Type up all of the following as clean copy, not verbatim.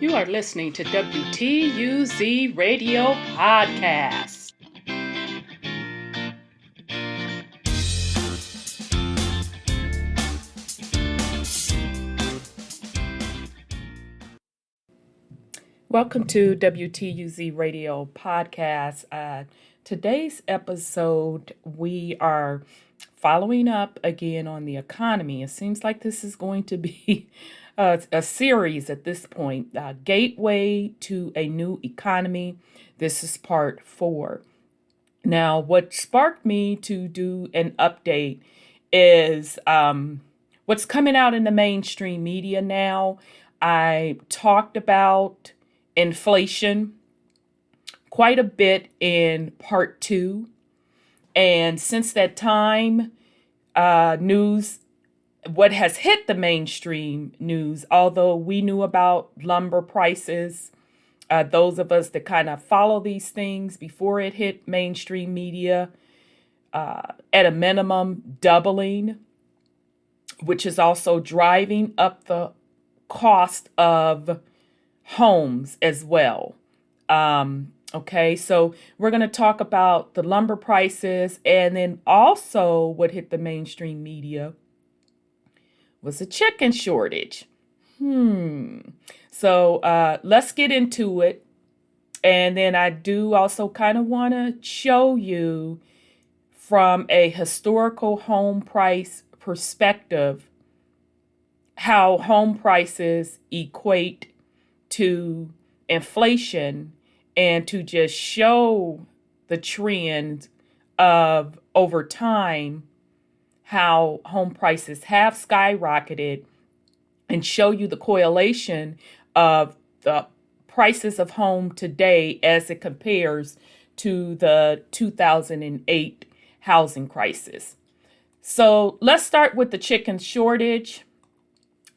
You are listening to WTUZ Radio Podcast. Welcome to WTUZ Radio Podcast. Today's episode, we are following up again on the economy. It seems like this is going to be a series at this point. Gateway to a New Economy. This is part 4. Now, what sparked me to do an update is what's coming out in the mainstream media now. I talked about inflation quite a bit in part 2. And since that time, news, what has hit the mainstream news, although we knew about lumber prices, those of us that kind of follow these things before it hit mainstream media, at a minimum doubling, which is also driving up the cost of homes as well. Okay, so we're going to talk about the lumber prices, and then also what hit the mainstream media was a chicken shortage. So let's get into it. And then I do also kind of want to show you from a historical home price perspective how home prices equate to inflation, and to just show the trend of over time how home prices have skyrocketed, and show you the correlation of the prices of home today as it compares to the 2008 housing crisis. So let's start with the chicken shortage.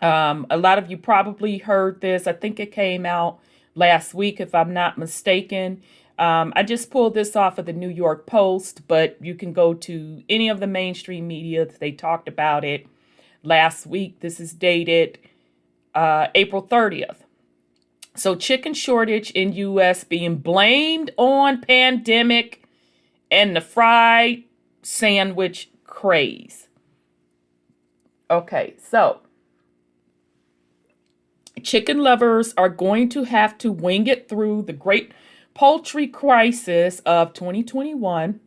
A lot of you probably heard this. I think it came out last week, if I'm not mistaken. I just pulled this off of the New York Post, but you can go to any of the mainstream media. They talked about it last week. This is dated April 30th. So chicken shortage in U.S. being blamed on pandemic and the fried sandwich craze. Okay, so chicken lovers are going to have to wing it through the great poultry crisis of 2021.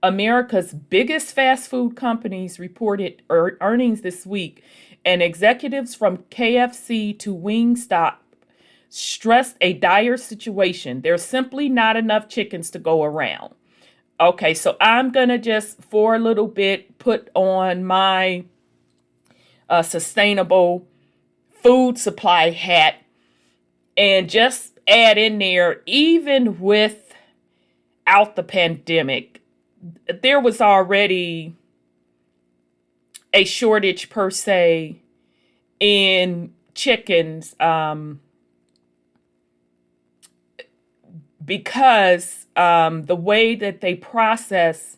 America's biggest fast food companies reported earnings this week, and executives from KFC to Wingstop stressed a dire situation. There's simply not enough chickens to go around. Okay, so I'm going to just, for a little bit, put on my sustainable food supply hat and just add in there, even without the pandemic, there was already a shortage per se in chickens, because the way that they process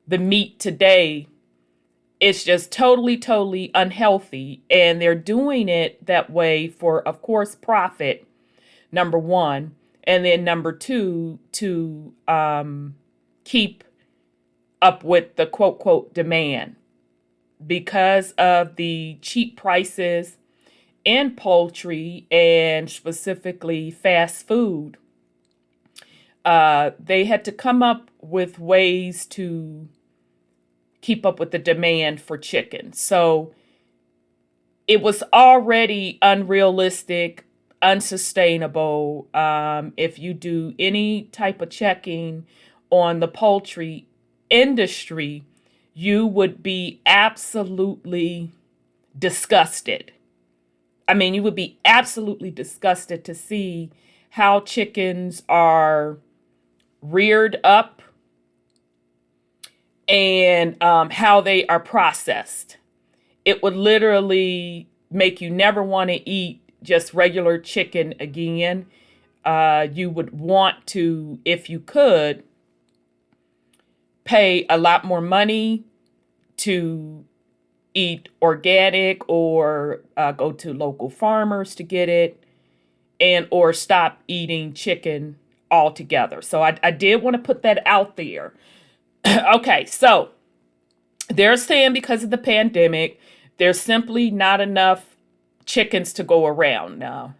the meat today, it's just totally unhealthy. And they're doing it that way for, of course, profit, number one. And then number two, to keep up with the quote demand. Because of the cheap prices in poultry and specifically fast food, they had to come up with ways to keep up with the demand for chicken. So it was already unrealistic, unsustainable. If you do any type of checking on the poultry industry, you would be absolutely disgusted. I mean, you would be absolutely disgusted to see how chickens are reared up and how they are processed. It would literally make you never want to eat just regular chicken again. You would want to, if you could, pay a lot more money to eat organic or go to local farmers to get it. and or stop eating chicken altogether. So I did want to put that out there. Okay, so they're saying because of the pandemic, there's simply not enough chickens to go around now.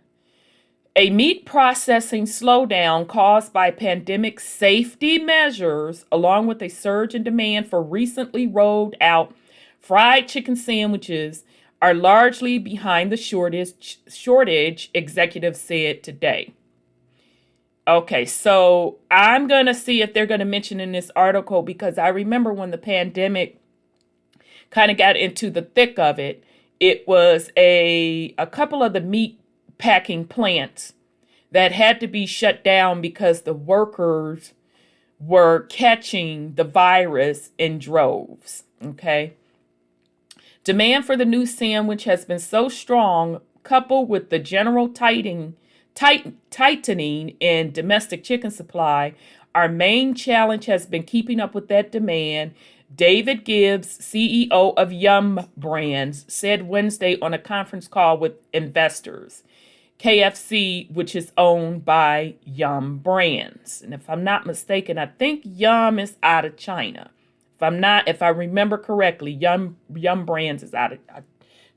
A meat processing slowdown caused by pandemic safety measures, along with a surge in demand for recently rolled out fried chicken sandwiches, are largely behind the shortage, executives said today. Okay, so I'm going to see if they're going to mention in this article, because I remember when the pandemic kind of got into the thick of it, it was a couple of the meat packing plants that had to be shut down because the workers were catching the virus in droves. Okay. Demand for the new sandwich has been so strong, coupled with the general tightening in domestic chicken supply. Our main challenge has been keeping up with that demand, David Gibbs, CEO of Yum Brands, said Wednesday on a conference call with investors. KFC, which is owned by Yum Brands. And if I'm not mistaken, I think Yum is out of China. If I remember correctly, Yum Brands is out of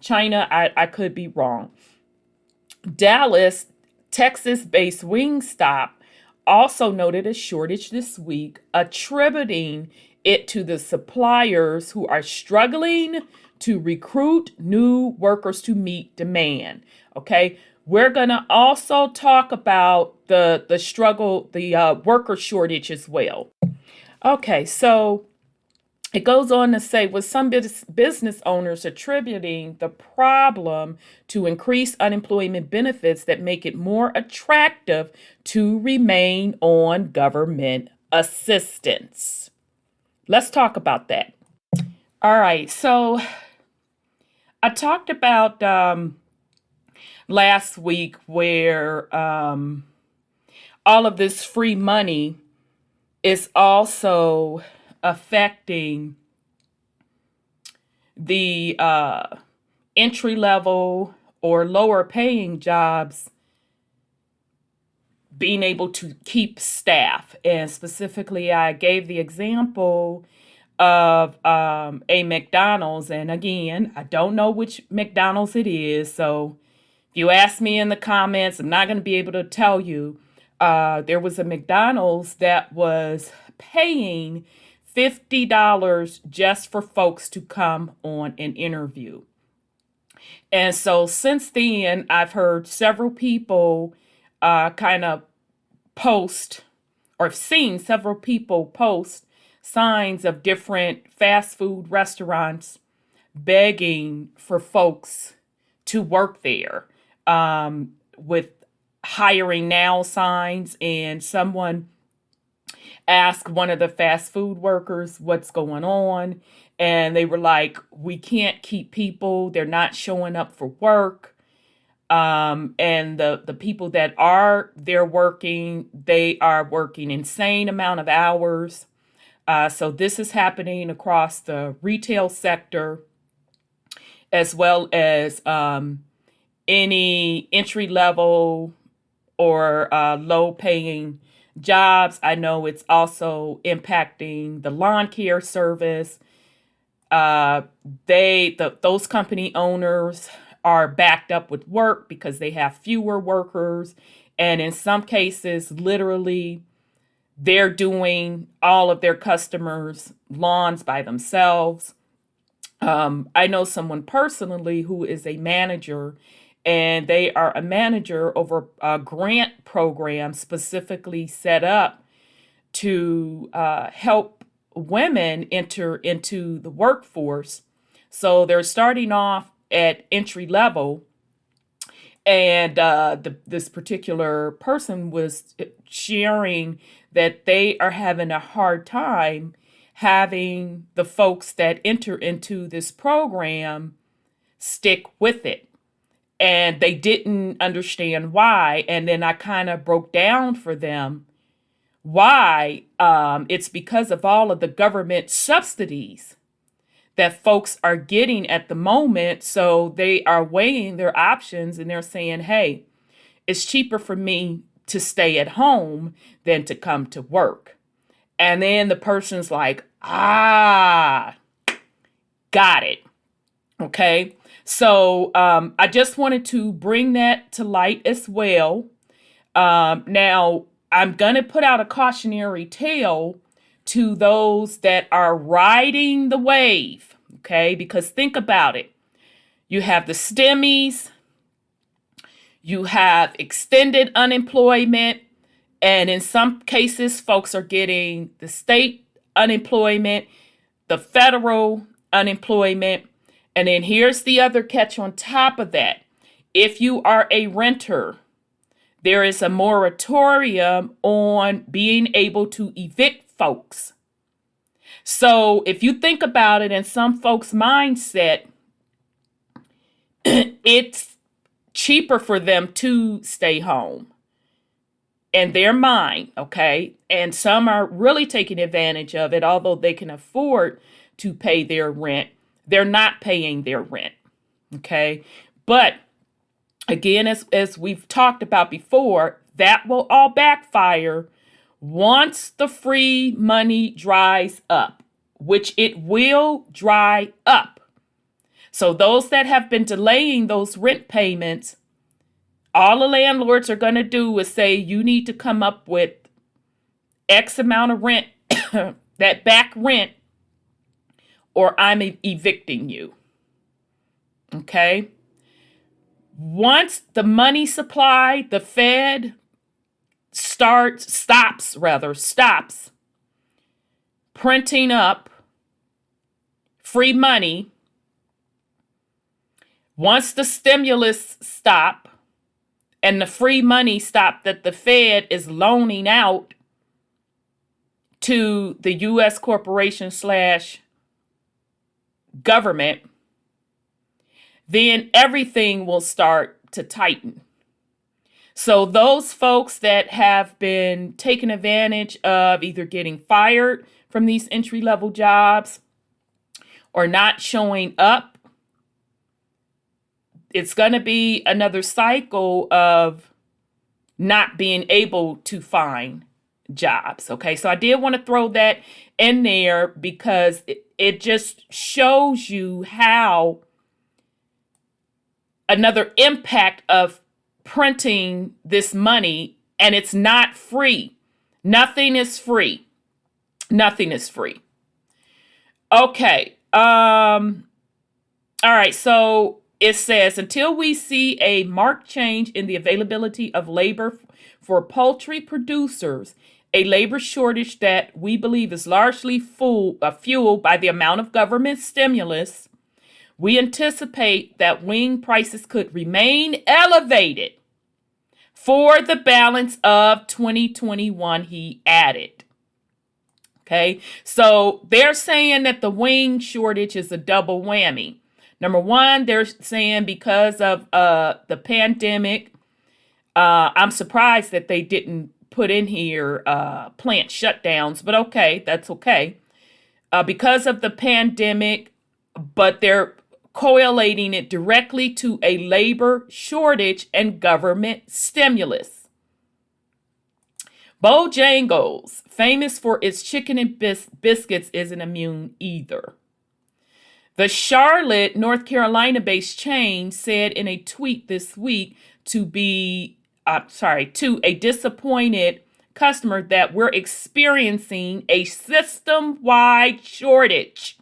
China. I could be wrong. Dallas, Texas-based Wingstop also noted a shortage this week, attributing it to the suppliers who are struggling to recruit new workers to meet demand. Okay, we're going to also talk about the struggle, the worker shortage as well. Okay, so it goes on to say, with some business owners attributing the problem to increased unemployment benefits that make it more attractive to remain on government assistance. Let's talk about that. All right, so I talked about last week where all of this free money is also affecting the entry level or lower paying jobs being able to keep staff. And specifically, I gave the example of a McDonald's. And again, I don't know which McDonald's it is. So if you ask me in the comments, I'm not going to be able to tell you. There was a McDonald's that was paying $50 just for folks to come on an interview. And so since then, I've heard several people kind of post, or seen several people post signs of different fast food restaurants begging for folks to work there, with hiring now signs. And someone asked one of the fast food workers what's going on. And they were like, we can't keep people. They're not showing up for work. And the people that are there working, they are working insane amount of hours. So this is happening across the retail sector, as well as any entry level or low paying jobs. I know it's also impacting the lawn care service. Those company owners are backed up with work because they have fewer workers. And in some cases, literally, they're doing all of their customers' lawns by themselves. I know someone personally who is a manager, and they are a manager over a grant program specifically set up to help women enter into the workforce. So they're starting off at entry level, and this particular person was sharing that they are having a hard time having the folks that enter into this program stick with it. And they didn't understand why. And then I kind of broke down for them why. It's because of all of the government subsidies that folks are getting at the moment. So they are weighing their options, and they're saying, hey, it's cheaper for me to stay at home than to come to work. And then the person's like, got it. Okay. So I just wanted to bring that to light as well. Now, I'm going to put out a cautionary tale to those that are riding the wave. Okay. Because think about it. You have the STEMIs, you have extended unemployment, and in some cases, folks are getting the state unemployment, the federal unemployment, and then here's the other catch on top of that. If you are a renter, there is a moratorium on being able to evict folks. So if you think about it in some folks' mindset, it's cheaper for them to stay home in their mind, okay? And some are really taking advantage of it, although they can afford to pay their rent. They're not paying their rent, okay? But again, as we've talked about before, that will all backfire once the free money dries up, which it will dry up. So those that have been delaying those rent payments, all the landlords are going to do is say, you need to come up with X amount of rent, that back rent, or I'm evicting you. Okay? Once the money supply, the Fed stops printing up free money. Once the stimulus stop and the free money stop that the Fed is loaning out to the U.S. corporation / government, then everything will start to tighten. So those folks that have been taking advantage of either getting fired from these entry-level jobs or not showing up, it's going to be another cycle of not being able to find jobs. Okay, so I did want to throw that in there because it just shows you how another impact of printing this money, and it's not free. Nothing is free. Nothing is free. Okay. All right. So it says, until we see a marked change in the availability of labor for poultry producers, a labor shortage that we believe is largely fueled by the amount of government stimulus, we anticipate that wing prices could remain elevated for the balance of 2021, he added. Okay, so they're saying that the wing shortage is a double whammy. Number one, they're saying because of the pandemic, I'm surprised that they didn't put in here plant shutdowns, but okay, that's okay. Because of the pandemic, but they're correlating it directly to a labor shortage and government stimulus. Bojangles, famous for its chicken and biscuits, isn't immune either. The Charlotte, North Carolina-based chain said in a tweet this week to a disappointed customer that we're experiencing a system-wide shortage,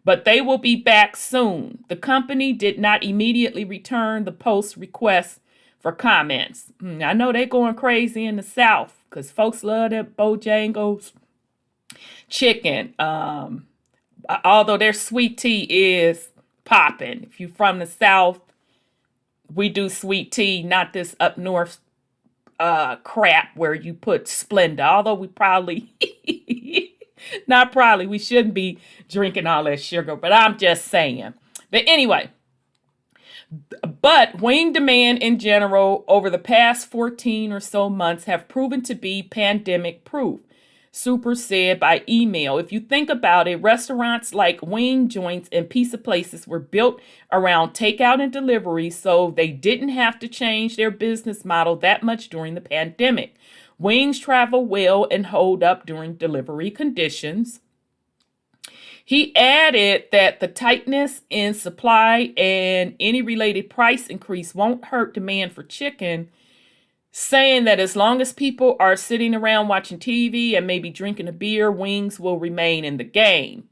but they will be back soon. The company did not immediately return the post's request for comments. I know they're going crazy in the South because folks love that Bojangles chicken. Although their sweet tea is popping. If you're from the South, we do sweet tea, not this up north crap where you put Splenda. Although we we shouldn't be drinking all that sugar, but I'm just saying. But anyway, but wing demand in general over the past 14 or so months have proven to be pandemic proof. supersaid by email. If you think about it, restaurants like wing joints and pizza places were built around takeout and delivery, so they didn't have to change their business model that much during the pandemic. Wings travel well and hold up during delivery conditions. He added that the tightness in supply and any related price increase won't hurt demand for chicken, saying that as long as people are sitting around watching TV and maybe drinking a beer, wings will remain in the game.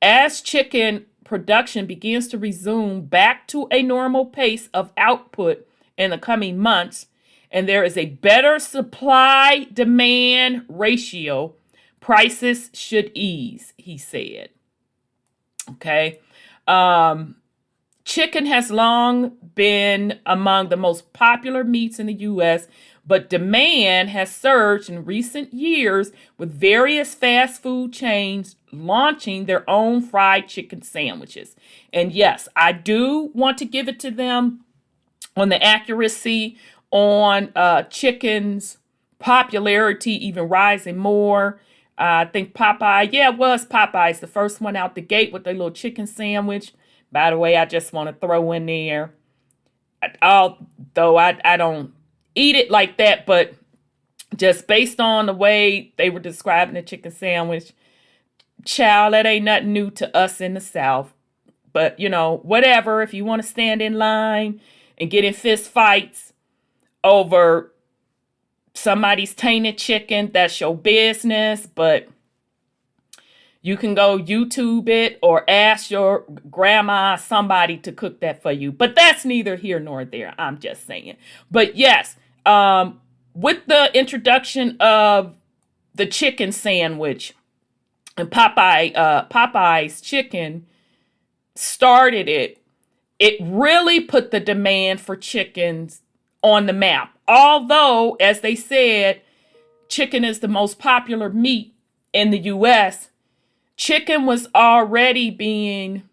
As chicken production begins to resume back to a normal pace of output in the coming months, and there is a better supply-demand ratio, prices should ease, he said. Okay. Chicken has long been among the most popular meats in the U.S., but demand has surged in recent years with various fast food chains launching their own fried chicken sandwiches. And yes, I do want to give it to them on the accuracy on chicken's popularity even rising more. I think it was Popeyes, the first one out the gate with their little chicken sandwich. By the way, I just want to throw in there, although I don't eat it like that, but just based on the way they were describing the chicken sandwich, child, that ain't nothing new to us in the South. But, whatever, if you want to stand in line and get in fist fights over somebody's tainted chicken, that's your business, but you can go YouTube it or ask your grandma, somebody to cook that for you. But that's neither here nor there. I'm just saying. But yes, with the introduction of the chicken sandwich and Popeye's chicken started it, it really put the demand for chickens on the map. Although, as they said, chicken is the most popular meat in the U.S., chicken was already being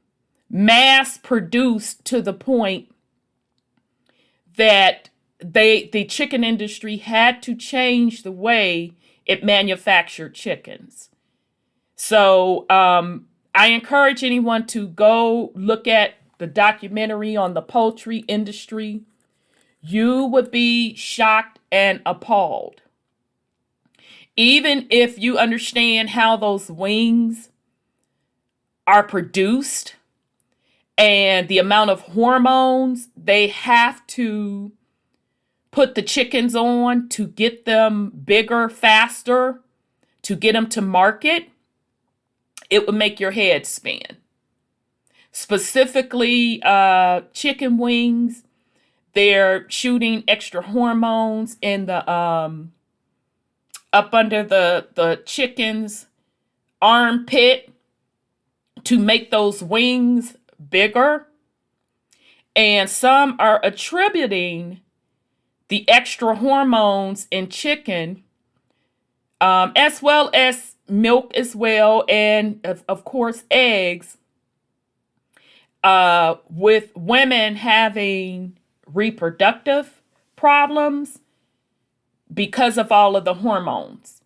mass produced to the point that the chicken industry had to change the way it manufactured chickens. So I encourage anyone to go look at the documentary on the poultry industry. You would be shocked and appalled. Even if you understand how those wings are produced and the amount of hormones they have to put the chickens on to get them bigger, faster, to get them to market, it would make your head spin. Specifically, chicken wings, they're shooting extra hormones in the up under the chicken's armpit to make those wings bigger. And some are attributing the extra hormones in chicken, as well as milk as well, and of course eggs, with women having reproductive problems because of all of the hormones.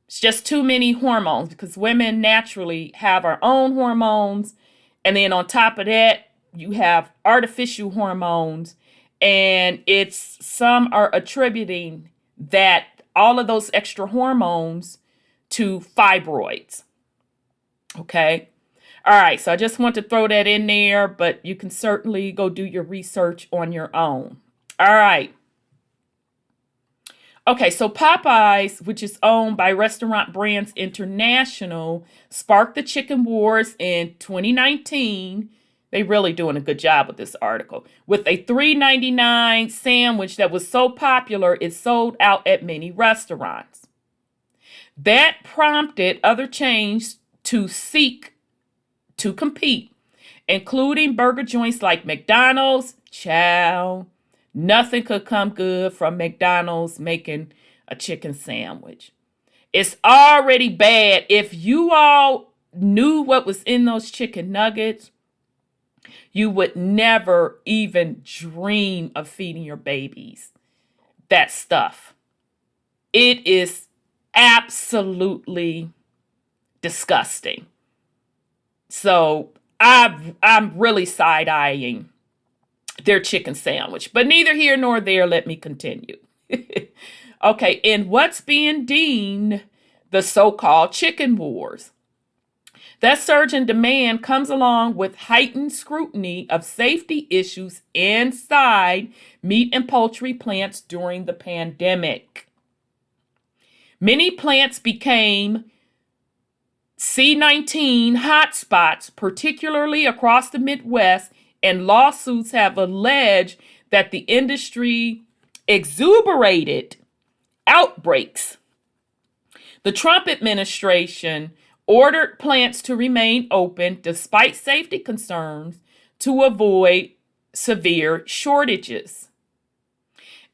It's just too many hormones because women naturally have our own hormones. And then on top of that, you have artificial hormones. And some are attributing that all of those extra hormones to fibroids. Okay. All right. So I just want to throw that in there, but you can certainly go do your research on your own. All right. Okay, so Popeyes, which is owned by Restaurant Brands International, sparked the chicken wars in 2019. They really doing a good job with this article. With a $3.99 sandwich that was so popular, it sold out at many restaurants. That prompted other chains to seek to compete, including burger joints like McDonald's. Chow. Nothing could come good from McDonald's making a chicken sandwich. It's already bad. If you all knew what was in those chicken nuggets, you would never even dream of feeding your babies that stuff. It is absolutely disgusting. So I'm really side-eyeing their chicken sandwich, but neither here nor there. Let me continue. Okay, in what's being deemed the so-called chicken wars, that surge in demand comes along with heightened scrutiny of safety issues inside meat and poultry plants during the pandemic. Many plants became C-19 hotspots, particularly across the Midwest, and lawsuits have alleged that the industry exuberated outbreaks. The Trump administration ordered plants to remain open despite safety concerns to avoid severe shortages.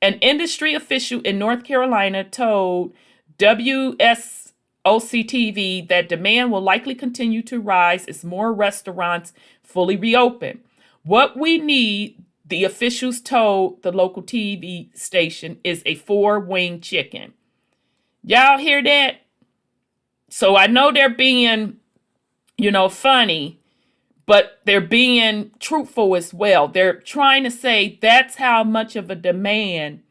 An industry official in North Carolina told WSOC-TV that demand will likely continue to rise as more restaurants fully reopen. What we need, the officials told the local TV station, is a 4-wing chicken. Y'all hear that? So I know they're being, funny, but they're being truthful as well. They're trying to say that's how much of a demand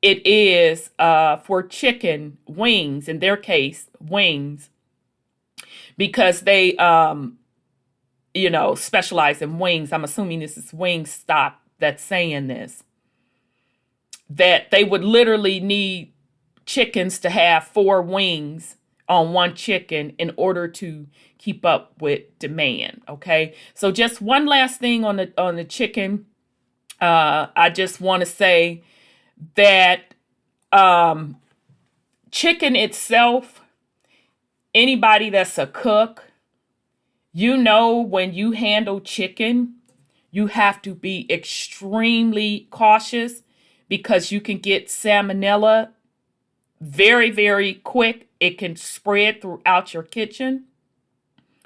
it is for chicken wings, in their case, wings, because they, specialize in wings. I'm assuming this is Wingstop that's saying this, that they would literally need chickens to have 4 wings on one chicken in order to keep up with demand. Okay, so just one last thing on the chicken. I just want to say that chicken itself, anybody that's a cook, when you handle chicken, you have to be extremely cautious because you can get salmonella very, very quick. It can spread throughout your kitchen.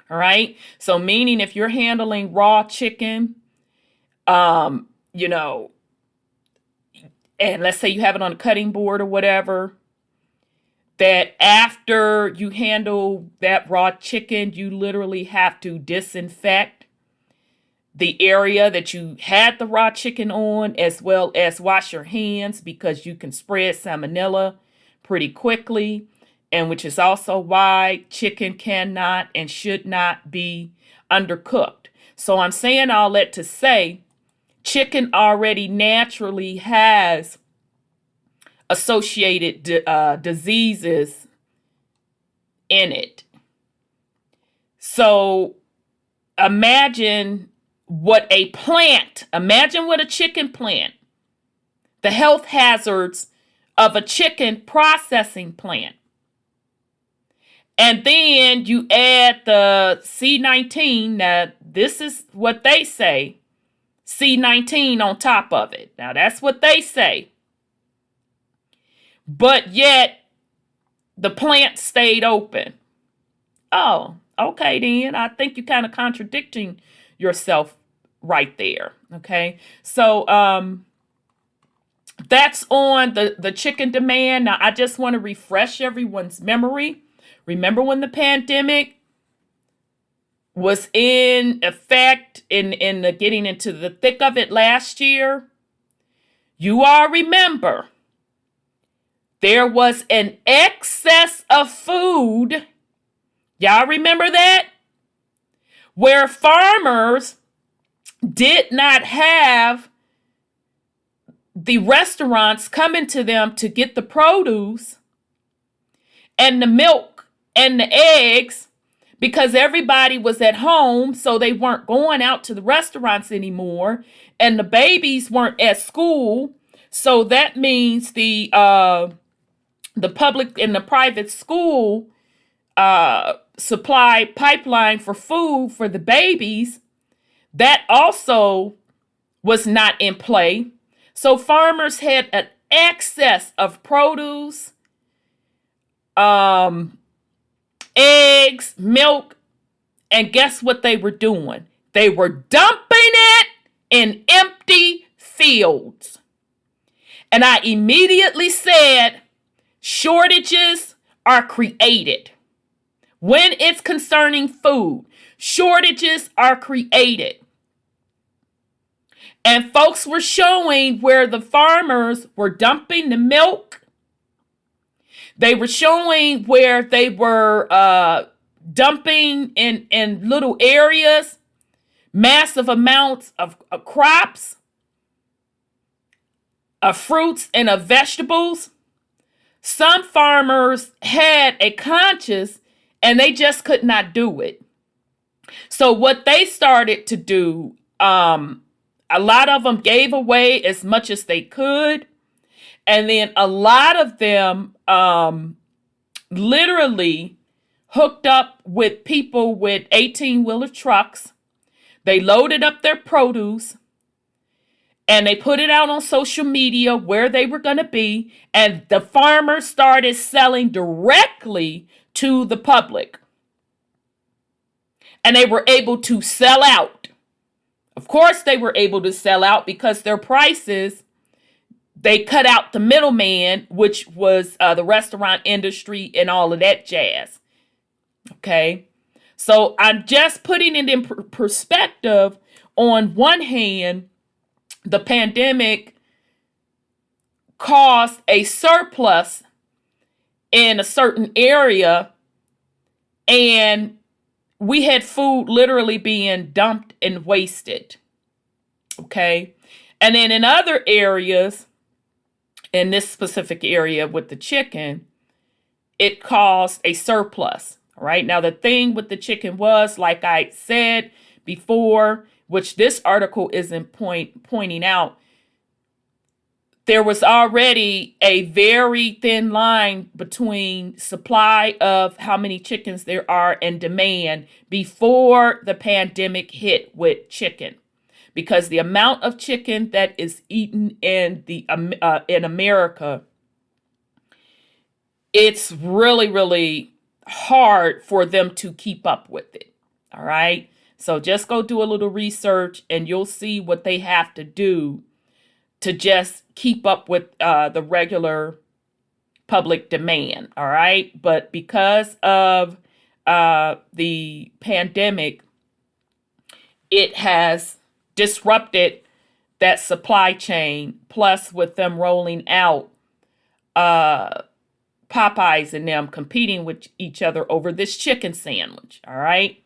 All right. So meaning if you're handling raw chicken, and let's say you have it on a cutting board or whatever, that after you handle that raw chicken, you literally have to disinfect the area that you had the raw chicken on, as well as wash your hands, because you can spread salmonella pretty quickly, and which is also why chicken cannot and should not be undercooked. So I'm saying all that to say, chicken already naturally has associated diseases in it. So imagine what a chicken plant, the health hazards of a chicken processing plant. And then you add the C-19. Now, this is what they say, C-19 on top of it. Now, that's what they say. But yet, the plant stayed open. Oh, okay then. I think you're kind of contradicting yourself right there. Okay. So, that's on the chicken demand. Now, I just want to refresh everyone's memory. Remember when the pandemic was in effect in getting into the thick of it last year? You all remember there was an excess of food. Y'all remember that? Where farmers did not have the restaurants coming to them to get the produce and the milk and the eggs, because everybody was at home, so they weren't going out to the restaurants anymore, and the babies weren't at school. So that means the public and the private school supply pipeline for food for the babies, that also was not in play. So farmers had an excess of produce, eggs, milk, and guess what they were doing? They were dumping it in empty fields. And I immediately said, shortages are created. When it's concerning food, shortages are created. And folks were showing where the farmers were dumping the milk. They were showing where they were dumping in little areas massive amounts of crops, of fruits, and of vegetables. Some farmers had a conscience and they just could not do it. So what they started to do, a lot of them gave away as much as they could. And then a lot of them literally hooked up with people with 18-wheeler trucks. They loaded up their produce and they put it out on social media where they were going to be. And the farmers started selling directly to the public. And they were able to sell out. Of course, they were able to sell out because their prices, they cut out the middleman, which was the restaurant industry and all of that jazz. Okay. So I'm just putting it in perspective. On one hand, the pandemic caused a surplus in a certain area, and we had food literally being dumped and wasted. Okay. And then in other areas, in this specific area with the chicken, it caused a surplus. All right. Now, the thing with the chicken was, like I said before, which this article isn't pointing out, there was already a very thin line between supply of how many chickens there are and demand before the pandemic hit with chicken. Because the amount of chicken that is eaten in America, it's really, really hard for them to keep up with it. All right. So just go do a little research and you'll see what they have to do to just keep up with the regular public demand. All right. But because of the pandemic, it has disrupted that supply chain. Plus, with them rolling out Popeyes and them competing with each other over this chicken sandwich. All right.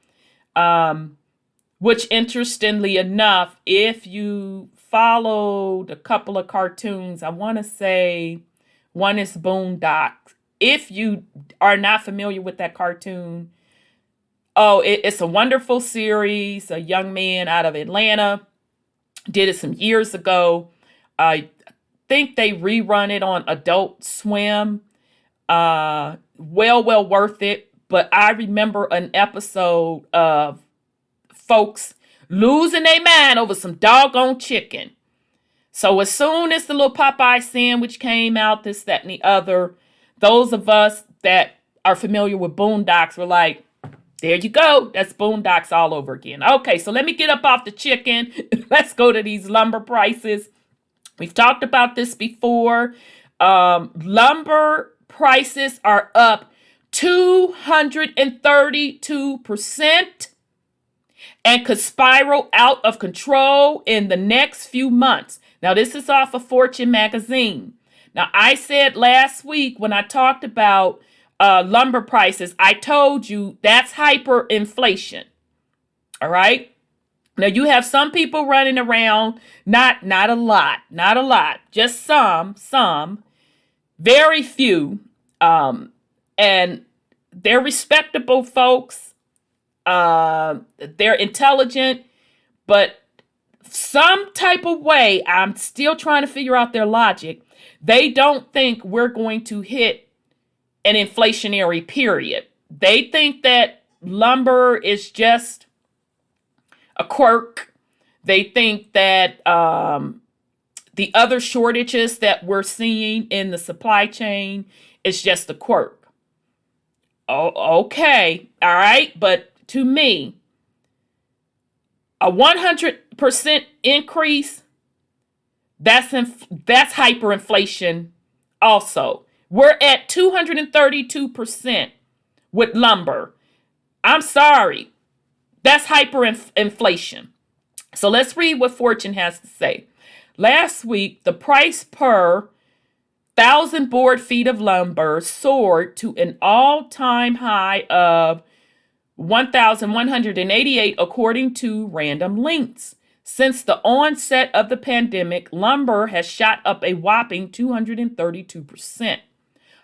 Which, interestingly enough, if you followed a couple of cartoons, I want to say one is Boondocks. If you are not familiar with that cartoon, it's a wonderful series. A young man out of Atlanta did it some years ago. I think they rerun it on Adult Swim. Well worth it. But I remember an episode of folks losing their mind over some doggone chicken. So as soon as the little Popeye sandwich came out, this, that, and the other, those of us that are familiar with Boondocks were like, there you go. That's Boondocks all over again. Okay, so let me get up off the chicken. Let's go to these lumber prices. We've talked about this before. Lumber prices are up 232% and could spiral out of control in the next few months. Now, this is off of Fortune magazine. Now, I said last week when I talked about lumber prices, I told you that's hyperinflation. All right. Now, you have some people running around, not a lot, just some, very few. And they're respectable folks. They're intelligent, but some type of way, I'm still trying to figure out their logic. They don't think we're going to hit an inflationary period. They think that lumber is just a quirk. They think that the other shortages that we're seeing in the supply chain is just a quirk. Oh, okay. All right. But to me, a 100% increase, that's hyperinflation also. We're at 232% with lumber. I'm sorry. That's hyperinflation. So let's read what Fortune has to say. Last week, the price per 1,000 board feet of lumber soared to an all-time high of 1,188, according to Random Lengths. Since the onset of the pandemic, lumber has shot up a whopping 232%.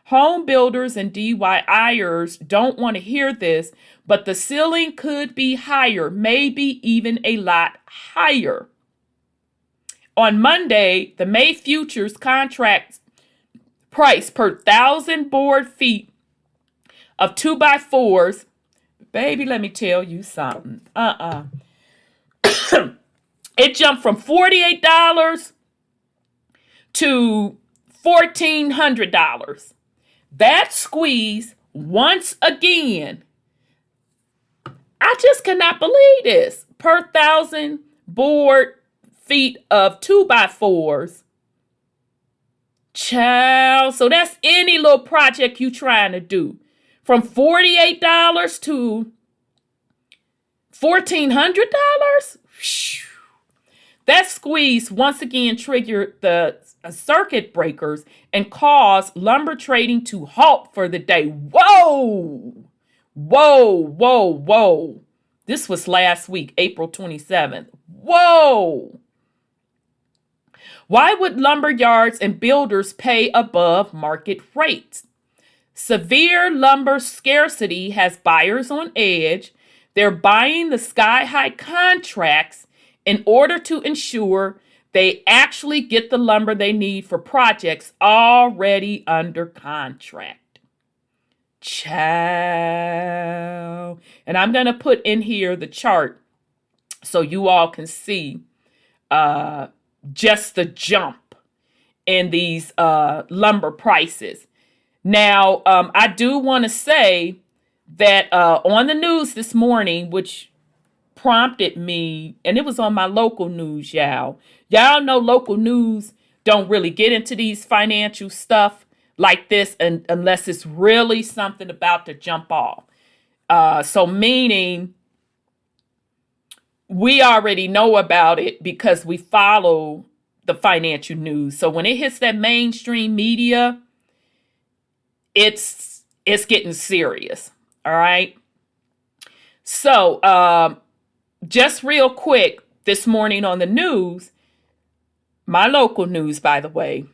Home builders and DIYers don't want to hear this, but the ceiling could be higher, maybe even a lot higher. On Monday, the May futures contract price per 1,000 board feet of 2x4s, baby, let me tell you something. It jumped from $48 to $1,400. That squeeze, once again, I just cannot believe this. Per 1,000 board feet of 2x4s. Child, so that's any little project you trying to do. From $48 to $1,400? That squeeze once again triggered the circuit breakers and caused lumber trading to halt for the day. Whoa! Whoa, whoa, whoa. This was last week, April 27th. Whoa! Why would lumber yards and builders pay above market rates? Severe lumber scarcity has buyers on edge. They're buying the sky-high contracts in order to ensure they actually get the lumber they need for projects already under contract. Child. And I'm going to put in here the chart so you all can see just the jump in these lumber prices. Now, I do want to say that on the news this morning, which prompted me, and it was on my local news, y'all. Y'all know local news don't really get into these financial stuff like this unless it's really something about to jump off. So meaning we already know about it because we follow the financial news. So when it hits that mainstream media, it's getting serious. All right. So just real quick, this morning on the news, my local news, by the way,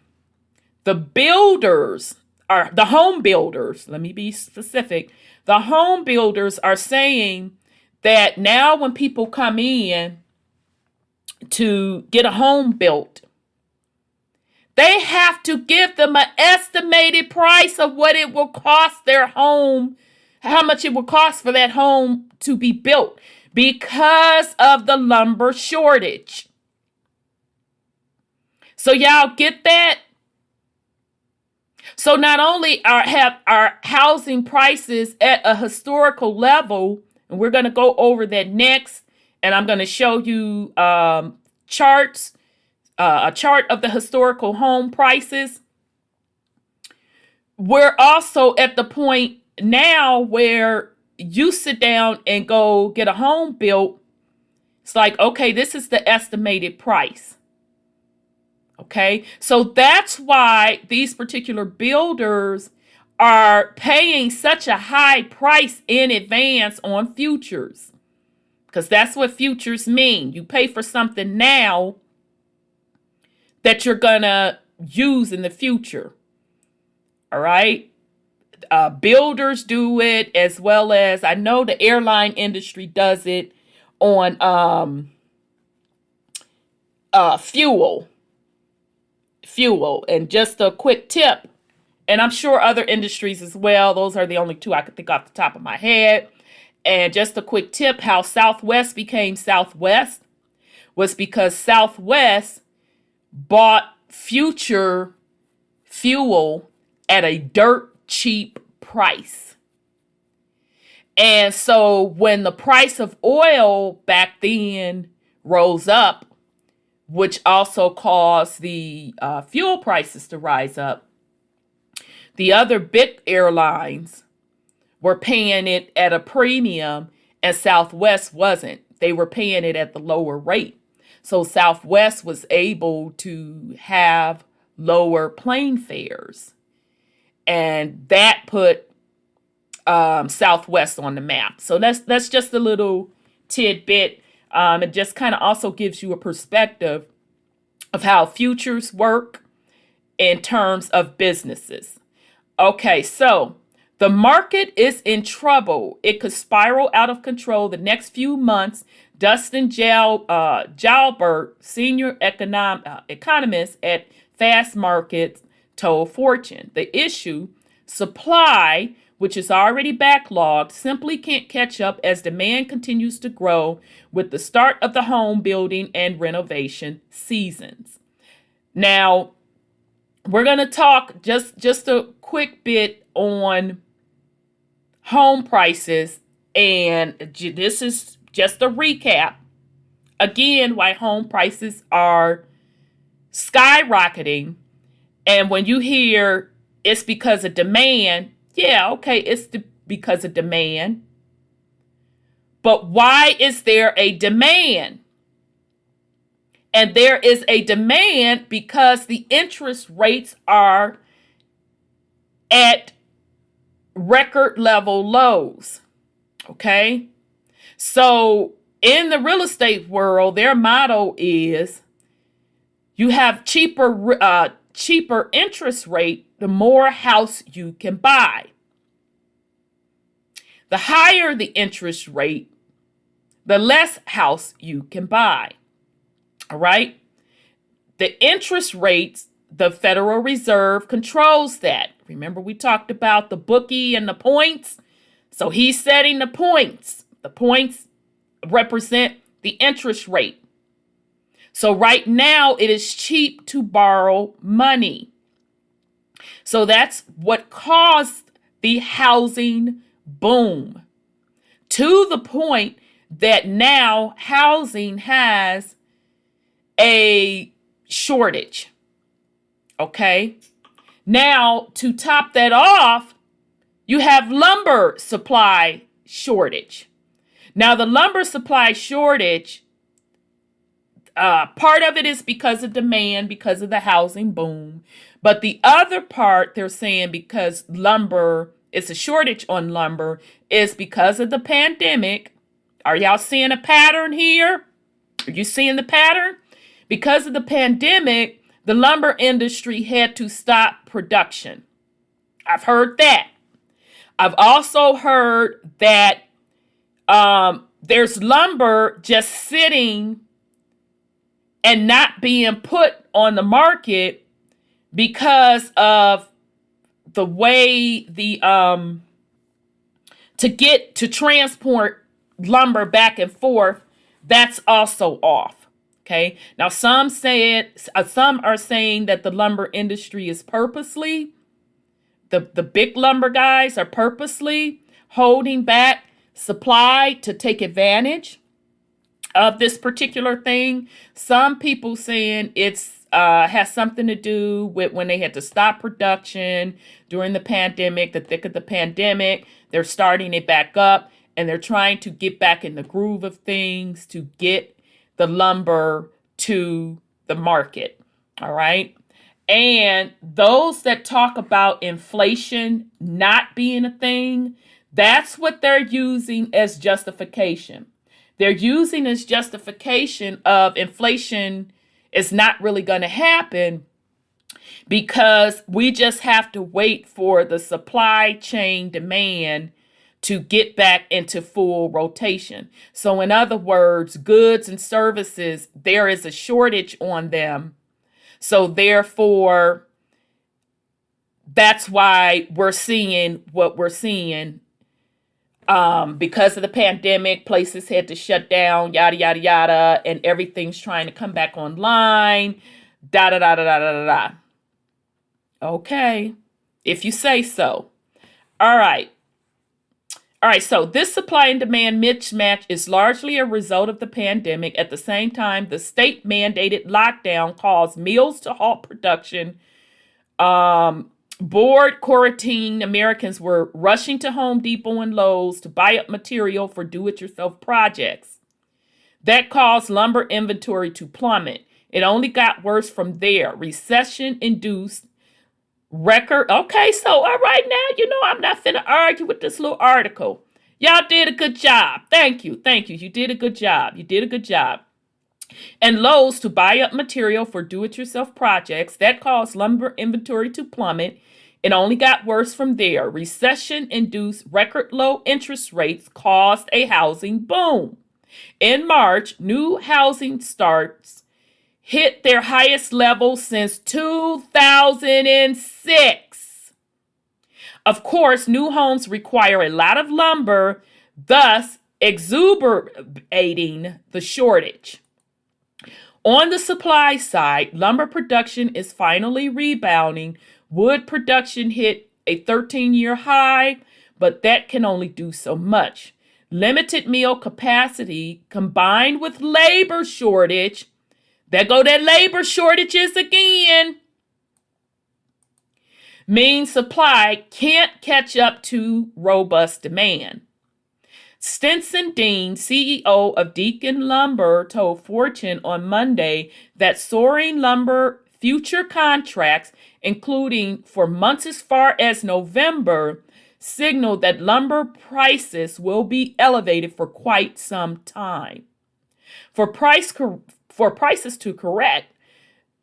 the home builders, let me be specific. The home builders are saying that now when people come in to get a home built, they have to give them an estimated price of what it will cost their home, how much it will cost for that home to be built because of the lumber shortage. So y'all get that? So not only have our housing prices at a historical level, and we're going to go over that next, and I'm going to show you charts, a chart of the historical home prices. We're also at the point now where you sit down and go get a home built. It's like, okay, this is the estimated price. Okay, so that's why these particular builders are paying such a high price in advance on futures. Because that's what futures mean. You pay for something now that you're going to use in the future. All right. Builders do it, as well as I know the airline industry does it on fuel. And just a quick tip, and I'm sure other industries as well. Those are the only two I could think off the top of my head. And just a quick tip, how Southwest became Southwest was because Southwest bought future fuel at a dirt cheap price. And so when the price of oil back then rose up, which also caused the fuel prices to rise up, The other big airlines were paying it at a premium and Southwest wasn't. They were paying it at the lower rate. So Southwest was able to have lower plane fares. And that put Southwest on the map. So that's just a little tidbit. It just kind of also gives you a perspective of how futures work in terms of businesses. Okay, so the market is in trouble. It could spiral out of control the next few months. Dustin Jalbert, senior economist at Fast Markets, told Fortune. The issue, supply, which is already backlogged, simply can't catch up as demand continues to grow with the start of the home building and renovation seasons. Now, we're going to talk just a quick bit on home prices, and this is just a recap. Again, why home prices are skyrocketing. And when you hear it's because of demand, yeah, okay, it's because of demand. But why is there a demand? And there is a demand because the interest rates are at record level lows. Okay? So in the real estate world, their motto is you have cheaper interest rate, the more house you can buy. The higher the interest rate, the less house you can buy. All right? The interest rates, the Federal Reserve controls that. Remember, we talked about the bookie and the points? So he's setting the points. The points represent the interest rate. So right now, it is cheap to borrow money. So that's what caused the housing boom, to the point that now housing has a shortage. Okay? Now, to top that off, you have lumber supply shortage. Now, the lumber supply shortage, part of it is because of demand, because of the housing boom. But the other part, they're saying because lumber, it's a shortage on lumber, is because of the pandemic. Are y'all seeing a pattern here? Are you seeing the pattern? Because of the pandemic, the lumber industry had to stop production. I've heard that. I've also heard that there's lumber just sitting and not being put on the market because of the way to transport lumber back and forth, that's also off. Okay. Now some are saying that the lumber industry is purposely, the big lumber guys are purposely holding back supply to take advantage of this particular thing. Some people saying it's has something to do with when they had to stop production during the pandemic, the thick of the pandemic. They're starting it back up and they're trying to get back in the groove of things to get the lumber to the market. All right. And those that talk about inflation not being a thing, that's what they're using as justification. They're using as justification of inflation is not really going to happen because we just have to wait for the supply chain demand to get back into full rotation. So in other words, goods and services, there is a shortage on them. So therefore, that's why we're seeing what we're seeing. Because of the pandemic, places had to shut down, yada, yada, yada, and everything's trying to come back online, da, da, da, da, da, da, da. Okay, if you say so. All right. So this supply and demand mismatch is largely a result of the pandemic. At the same time, the state-mandated lockdown caused mills to halt production, Bored quarantine Americans were rushing to Home Depot and Lowe's to buy up material for do-it-yourself projects. That caused lumber inventory to plummet. It only got worse from there. Recession-induced record. Okay, so all right now, I'm not finna argue with this little article. Y'all did a good job. Thank you. You did a good job. And Lowe's to buy up material for do-it-yourself projects. That caused lumber inventory to plummet. It only got worse from there. Recession-induced record low interest rates caused a housing boom. In March, new housing starts hit their highest level since 2006. Of course, new homes require a lot of lumber, thus exacerbating the shortage. On the supply side, lumber production is finally rebounding. Wood production hit a 13-year high, but that can only do so much. Limited mill capacity combined with labor shortage, there go that labor shortages again, means supply can't catch up to robust demand. Stinson Dean, CEO of Deacon Lumber, told Fortune on Monday that soaring lumber future contracts, including for months as far as November, signaled that lumber prices will be elevated for quite some time. For prices to correct,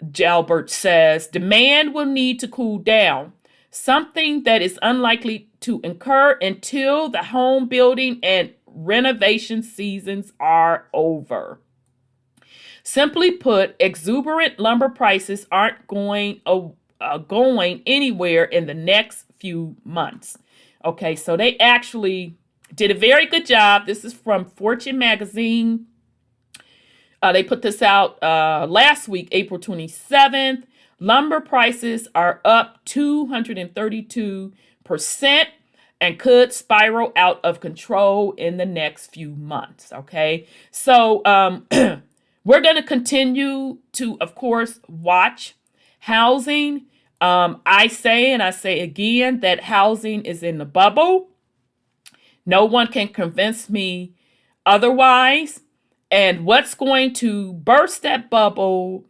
Jalbert says, demand will need to cool down, something that is unlikely to occur until the home building and renovation seasons are over. Simply put, exuberant lumber prices aren't going anywhere in the next few months. Okay, so they actually did a very good job. This is from Fortune magazine. They put this out last week, April 27th. Lumber prices are up 232% and could spiral out of control in the next few months. Okay, so we're going to continue to, of course, watch housing. I say again that housing is in the bubble. No one can convince me otherwise. And what's going to burst that bubble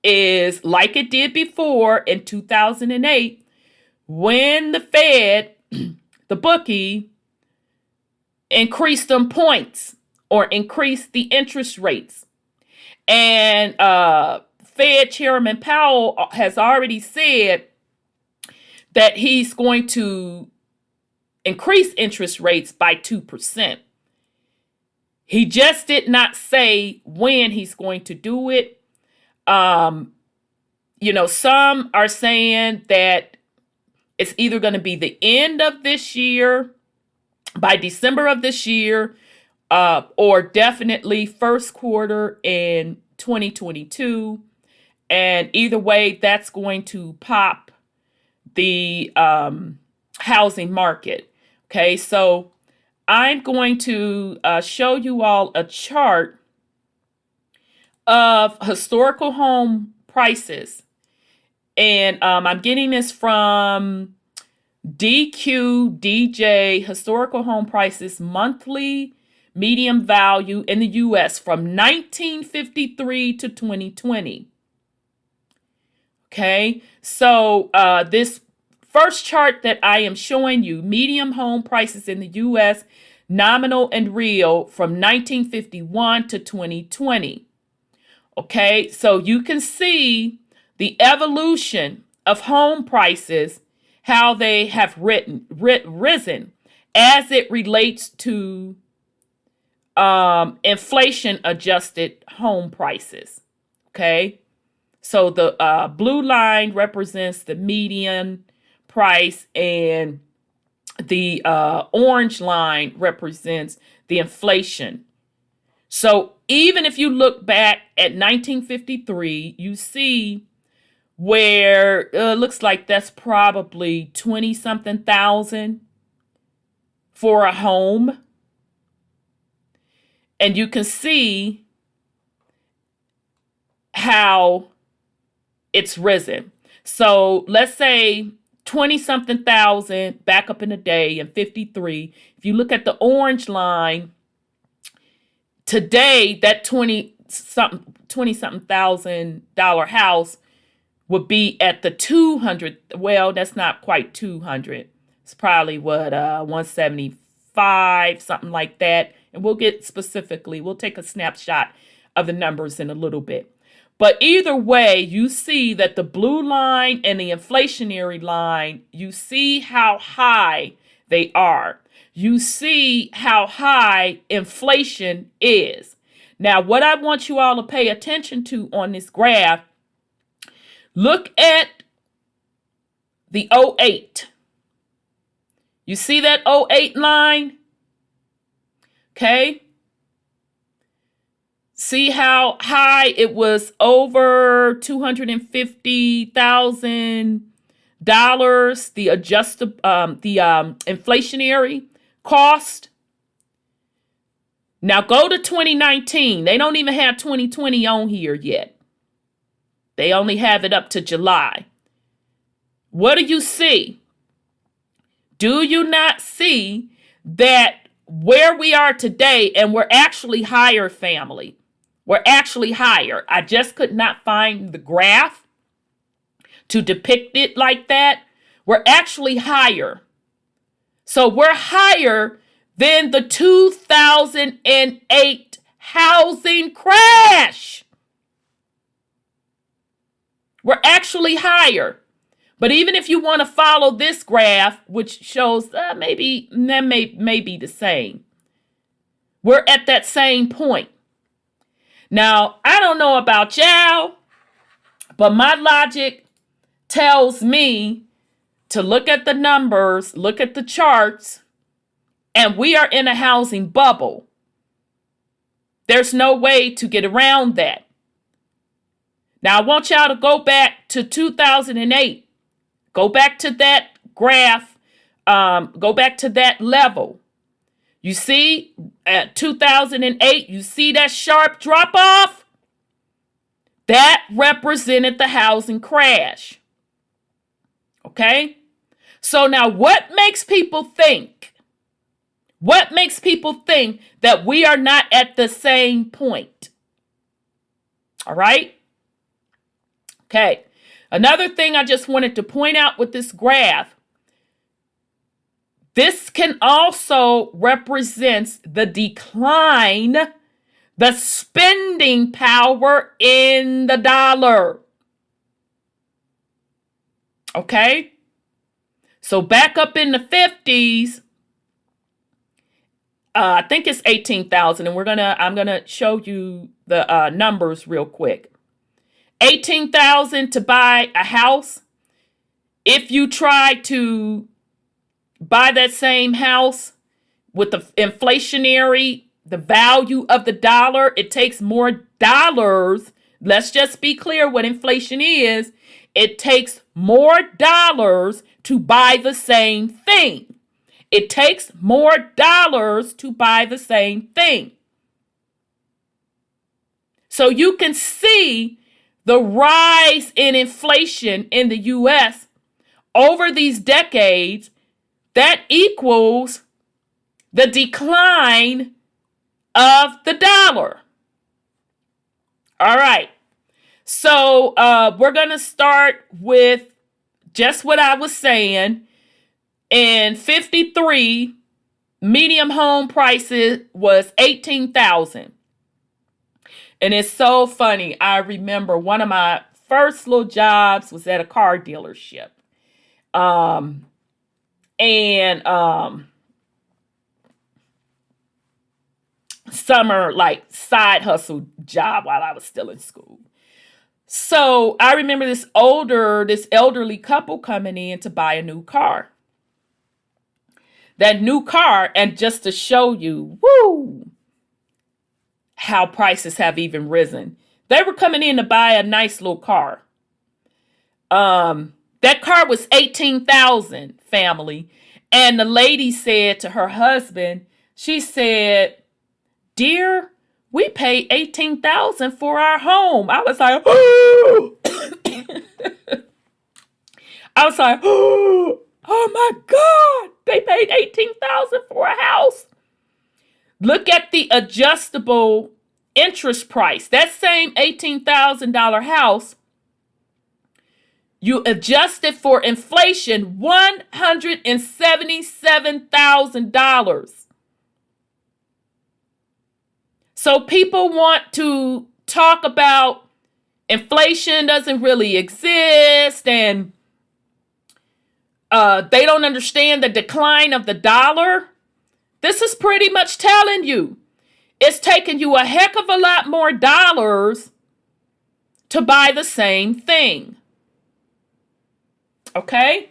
is like it did before in 2008, when the Fed, the bookie, increased them points or increased the interest rates. And Fed Chairman Powell has already said that he's going to increase interest rates by 2%. He just did not say when he's going to do it. Some are saying that it's either going to be the end of this year, by December of this year, or definitely first quarter in 2022. And either way, that's going to pop the housing market. Okay, so I'm going to show you all a chart of historical home prices. And I'm getting this from DQDJ, Historical Home Prices Monthly Medium Value in the U.S. from 1953 to 2020. Okay, so this first chart that I am showing you, medium home prices in the U.S., nominal and real from 1951 to 2020. Okay, so you can see the evolution of home prices, how they have risen as it relates to inflation-adjusted home prices. Okay, so the blue line represents the median price, and the orange line represents the inflation. So even if you look back at 1953, you see where it looks like that's probably 20-something thousand for a home. And you can see how it's risen. So let's say 20 something thousand back up in the day in 53. If you look at the orange line, today that 20 something $1,000 house would be at the 200. Well, that's not quite 200. It's probably 175, something like that. And we'll take a snapshot of the numbers in a little bit. But either way, you see that the blue line and the inflationary line, you see how high they are. You see how high inflation is. Now, what I want you all to pay attention to on this graph, look at the '08. You see that '08 line? Okay. See how high it was, over $250,000, the inflationary cost. Now go to 2019. They don't even have 2020 on here yet. They only have it up to July. What do you see? Do you not see that where we are today, and we're actually higher, family? We're actually higher. I just could not find the graph to depict it like that. We're actually higher. So we're higher than the 2008 housing crash. We're actually higher. But even if you want to follow this graph, which shows maybe that may be the same, we're at that same point. Now, I don't know about y'all, but my logic tells me to look at the numbers, look at the charts, and we are in a housing bubble. There's no way to get around that. Now, I want y'all to go back to 2008. Go back to that graph. Go back to that level. You see, at 2008, you see that sharp drop off? That represented the housing crash. Okay? So now what makes people think? What makes people think that we are not at the same point? All right? Okay. Another thing I just wanted to point out with this graph, this can also represent the decline, the spending power in the dollar. Okay? So back up in the 50s, I think it's 18,000, and I'm gonna show you the numbers real quick. 18,000 to buy a house. If you try to buy that same house with the inflationary, the value of the dollar, it takes more dollars. Let's just be clear what inflation is. It takes more dollars to buy the same thing. It takes more dollars to buy the same thing. So you can see the rise in inflation in the U.S. over these decades. That equals the decline of the dollar. All right. So we're going to start with just what I was saying. In 53, median home prices was $18,000. And it's so funny. I remember one of my first little jobs was at a car dealership. Summer like side hustle job while I was still in school. So I remember this elderly couple coming in to buy a new car. That new car, and just to show you, how prices have even risen. They were coming in to buy a nice little car. That car was $18,000, family. And the lady said to her husband, she said, "Dear, we paid $18,000 for our home." I was like, "Oh!" I was like, oh my God, they paid $18,000 for a house. Look at the adjustable interest price. That same $18,000 house, you adjust it for inflation, $177,000. So people want to talk about inflation doesn't really exist, and they don't understand the decline of the dollar. This is pretty much telling you it's taking you a heck of a lot more dollars to buy the same thing. Okay?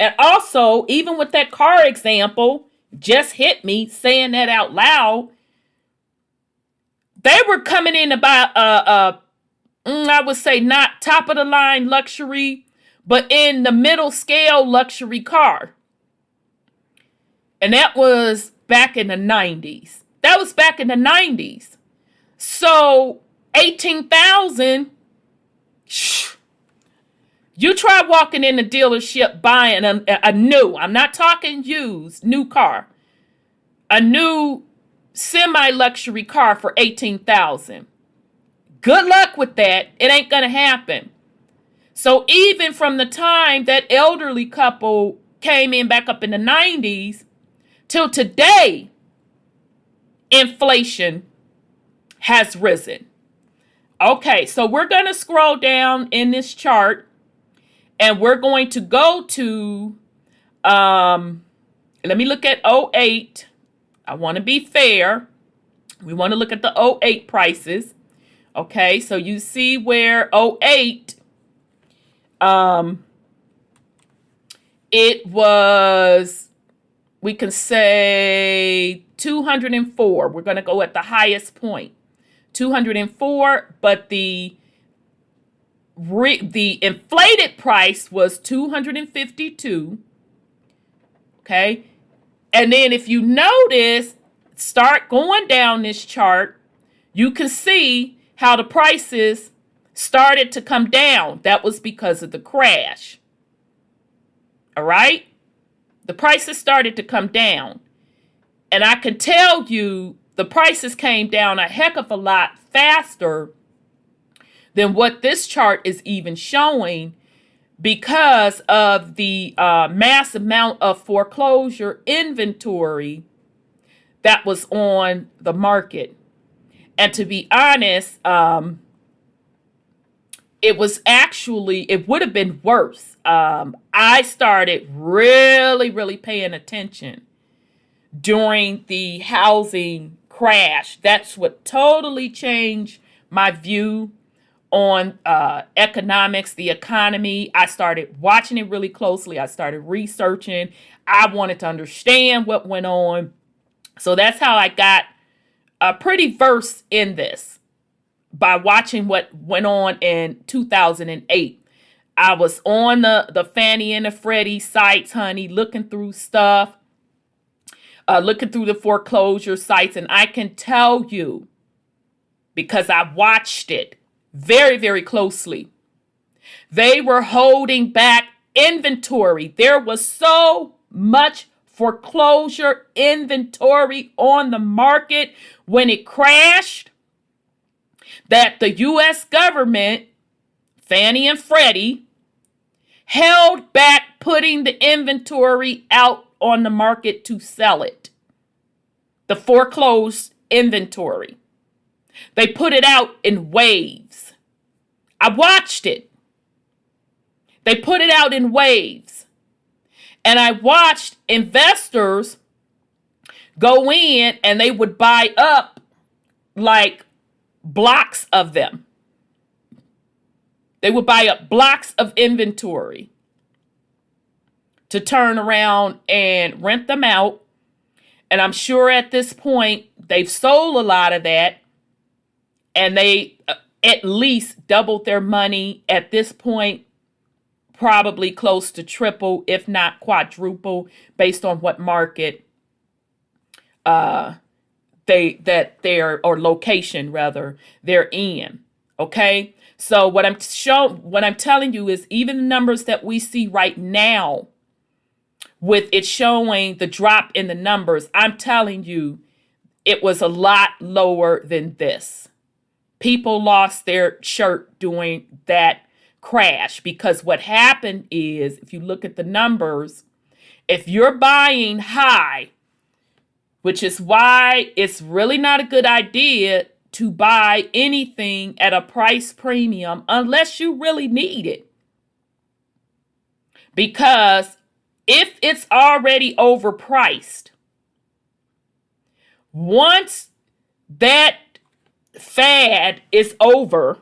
And also, even with that car example, just hit me saying that out loud. They were coming in about, I would say not top of the line luxury, but in the middle scale luxury car. And that was back in the 90s. That was back in the 90s. So 18,000, you try walking in the dealership buying a new, I'm not talking used, new car, a new semi-luxury car for 18,000. Good luck with that. It ain't going to happen. So even from the time that elderly couple came in back up in the 90s till today, inflation has risen. Okay, so we're going to scroll down in this chart and we're going to go to, let me look at '08. I want to be fair. We want to look at the '08 prices. Okay, so you see where '08, it was, we can say 204. We're going to go at the highest point, 204, but the inflated price was 252. Okay. And then if you notice, start going down this chart, you can see how the prices started to come down. That was because of the crash. All right? The prices started to come down. And I can tell you the prices came down a heck of a lot faster than what this chart is even showing, because of the mass amount of foreclosure inventory that was on the market. And to be honest, it would have been worse. I started really paying attention during the housing crash. That's what totally changed my view on economics, the economy. I started watching it really closely. I started researching. I wanted to understand what went on. So that's how I got pretty versed in this, by watching what went on in 2008. I was on the Fannie and the Freddie sites, honey, looking through stuff, looking through the foreclosure sites. And I can tell you, because I watched it very closely, they were holding back inventory. There was so much foreclosure inventory on the market when it crashed that the U.S. government, Fannie and Freddie, held back putting the inventory out on the market to sell it. The foreclosed inventory. They put it out in waves. I watched it. They put it out in waves. And I watched investors go in and they would buy up like blocks of them. They would buy up blocks of inventory to turn around and rent them out. And I'm sure at this point they've sold a lot of that, and they at least doubled their money at this point, probably close to triple, if not quadruple, based on what market location rather they're in. Okay, So what I'm telling you is even the numbers that we see right now, with it showing the drop in the numbers, I'm telling you, it was a lot lower than this. People lost their shirt during that crash, because what happened is, if you look at the numbers, if you're buying high, which is why it's really not a good idea to buy anything at a price premium unless you really need it. Because if it's already overpriced, once that fad is over,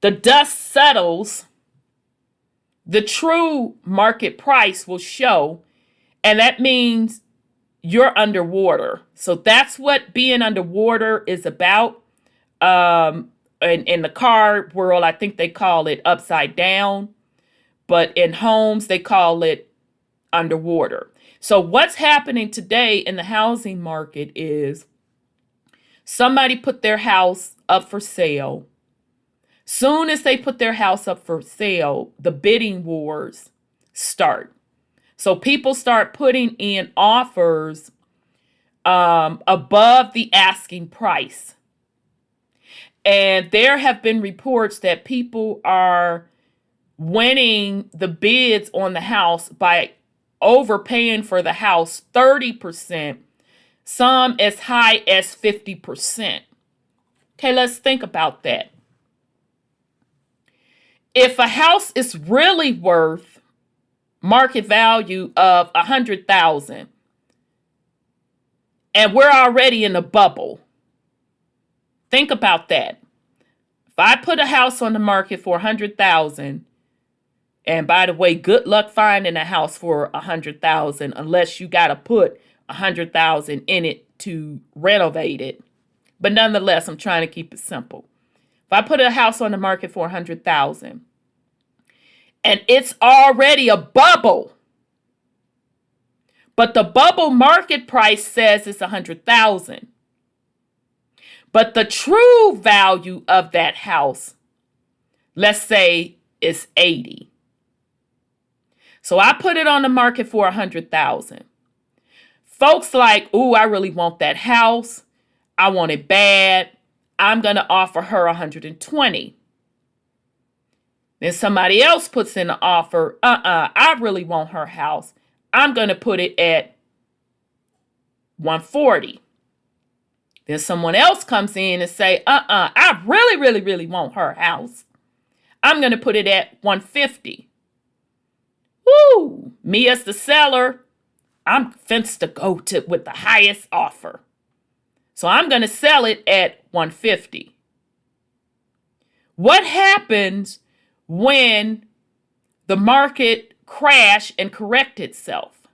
the dust settles, the true market price will show, and that means you're underwater. So that's what being underwater is about. In the car world, I think they call it upside down, but in homes, they call it underwater. So what's happening today in the housing market is somebody put their house up for sale. Soon as they put their house up for sale, the bidding wars start. So people start putting in offers above the asking price. And there have been reports that people are winning the bids on the house by overpaying for the house 30%, some as high as 50%. Okay, let's think about that. If a house is really worth market value of $100,000, and we're already in a bubble, think about that. If I put a house on the market for $100,000, and by the way, good luck finding a house for $100,000 unless you got to put $100,000 in it to renovate it. But nonetheless, I'm trying to keep it simple. If I put a house on the market for $100,000 and it's already a bubble, but the bubble market price says it's $100,000, but the true value of that house, let's say, is $80,000. So I put it on the market for $100,000. Folks like, ooh, I really want that house. I want it bad. I'm going to offer her $120,000. Then somebody else puts in an offer. I really want her house. I'm going to put it at $140,000. Then someone else comes in and say, I really, really, really want her house. I'm going to put it at $150,000. Woo! Me as the seller, I'm fenced to go with the highest offer. So I'm going to sell it at $150,000. What happens when the market crash and correct itself?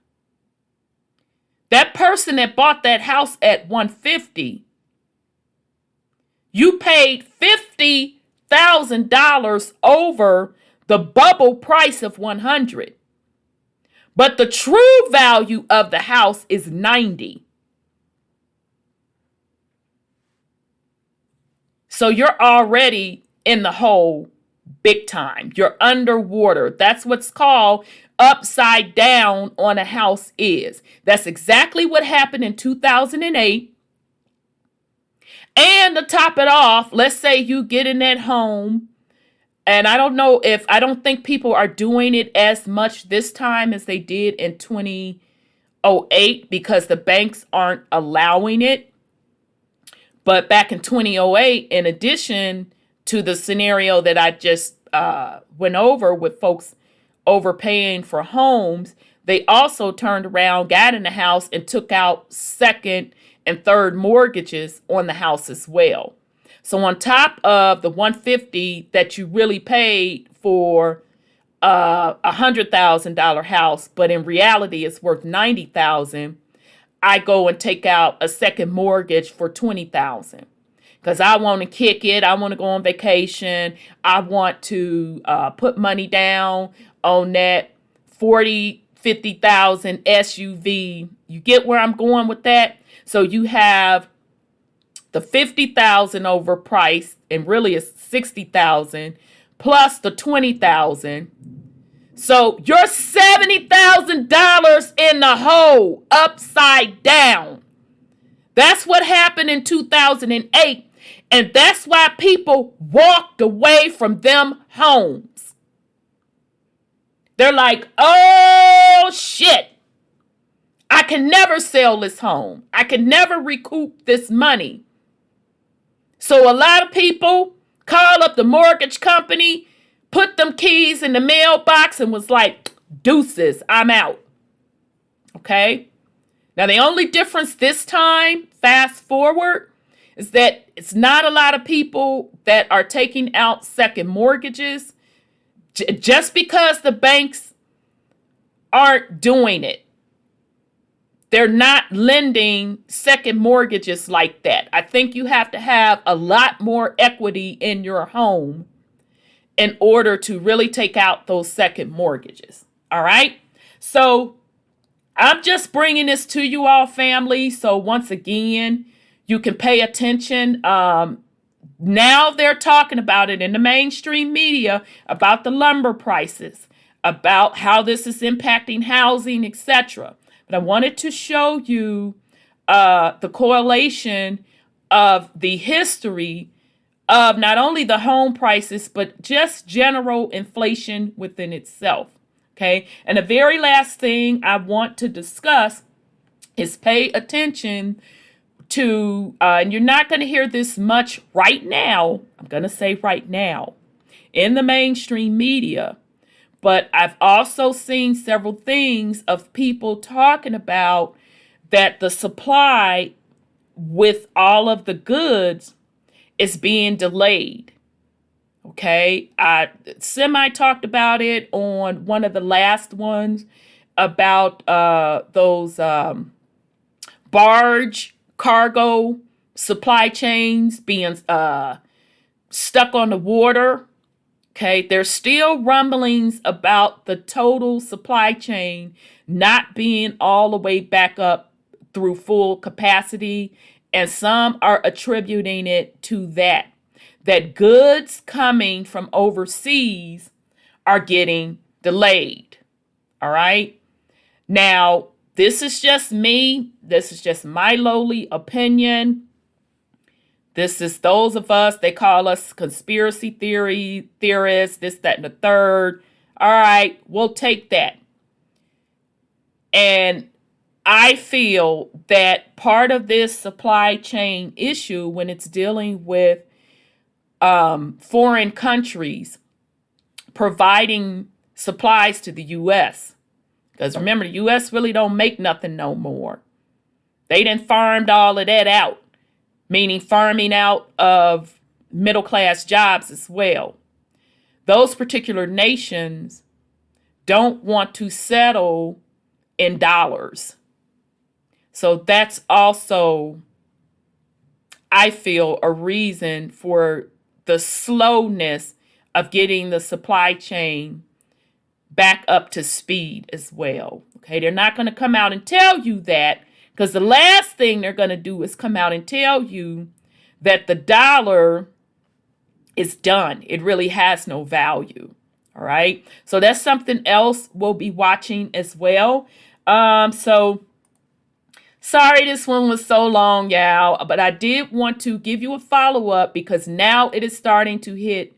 That person that bought that house at $150,000, you paid $50,000 over the bubble price of $100,000. But the true value of the house is $90,000. So you're already in the hole big time. You're underwater. That's what's called upside down on a house is. That's exactly what happened in 2008. And to top it off, let's say you get in that home, and I don't think people are doing it as much this time as they did in 2008 because the banks aren't allowing it. But back in 2008, in addition to the scenario that I just went over with folks overpaying for homes, they also turned around, got in the house, and took out second and third mortgages on the house as well. So on top of the $150,000 that you really paid for a $100,000 house, but in reality it's worth $90,000, I go and take out a second mortgage for $20,000 because I want to kick it. I want to go on vacation. I want to put money down on that $40,000-$50,000 SUV. You get where I'm going with that? So you have The 50,000 overpriced, and really it's 60,000 plus the 20,000. So you're $70,000 in the hole, upside down. That's what happened in 2008. And that's why people walked away from them homes. They're like, oh shit, I can never sell this home. I can never recoup this money. So a lot of people call up the mortgage company, put them keys in the mailbox, and was like, deuces, I'm out. Okay? Now, the only difference this time, fast forward, is that it's not a lot of people that are taking out second mortgages just because the banks aren't doing it. They're not lending second mortgages like that. I think you have to have a lot more equity in your home in order to really take out those second mortgages. All right. So I'm just bringing this to you all, family. So once again, you can pay attention. Now they're talking about it in the mainstream media about the lumber prices, about how this is impacting housing, etc. But I wanted to show you the correlation of the history of not only the home prices, but just general inflation within itself. Okay. And the very last thing I want to discuss is pay attention to, and you're not going to hear this much right now. I'm going to say right now in the mainstream media. But I've also seen several things of people talking about that the supply with all of the goods is being delayed. Okay. I talked about it on one of the last ones about those barge cargo supply chains being stuck on the water. Okay, there's still rumblings about the total supply chain not being all the way back up through full capacity, and some are attributing it to that goods coming from overseas are getting delayed. All right. Now, this is just me. This is just my lowly opinion. This is those of us, they call us conspiracy theorists, this, that, and the third. All right, we'll take that. And I feel that part of this supply chain issue, when it's dealing with foreign countries providing supplies to the U.S., because remember, the U.S. really don't make nothing no more. They done farmed all of that out. Meaning farming out of middle-class jobs as well. Those particular nations don't want to settle in dollars. So that's also, I feel, a reason for the slowness of getting the supply chain back up to speed as well. Okay, they're not going to come out and tell you that, because the last thing they're going to do is come out and tell you that the dollar is done. It really has no value. All right. So that's something else we'll be watching as well. So sorry this one was so long, y'all, but I did want to give you a follow-up because now it is starting to hit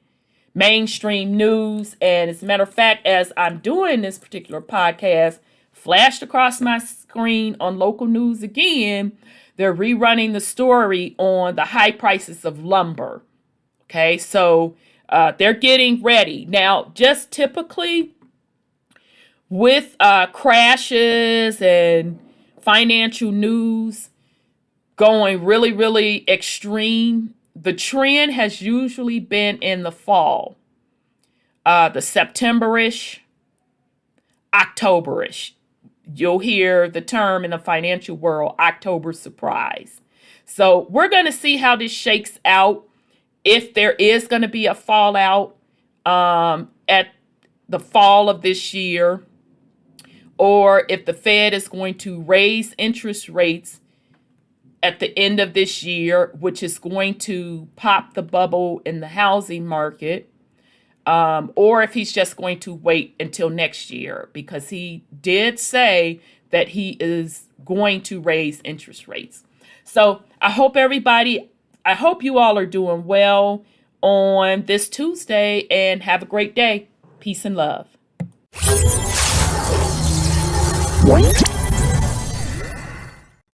mainstream news. And as a matter of fact, as I'm doing this particular podcast, flashed across my screen on local news again, they're rerunning the story on the high prices of lumber. Okay, so they're getting ready. Now, just typically with crashes and financial news going really, really extreme, the trend has usually been in the fall, the September-ish, October-ish. You'll hear the term in the financial world, October surprise. So we're going to see how this shakes out. If there is going to be a fallout at the fall of this year, or if the Fed is going to raise interest rates at the end of this year, which is going to pop the bubble in the housing market, or if he's just going to wait until next year, because he did say that he is going to raise interest rates. So I hope you all are doing well on this Tuesday, and have a great day. Peace and love.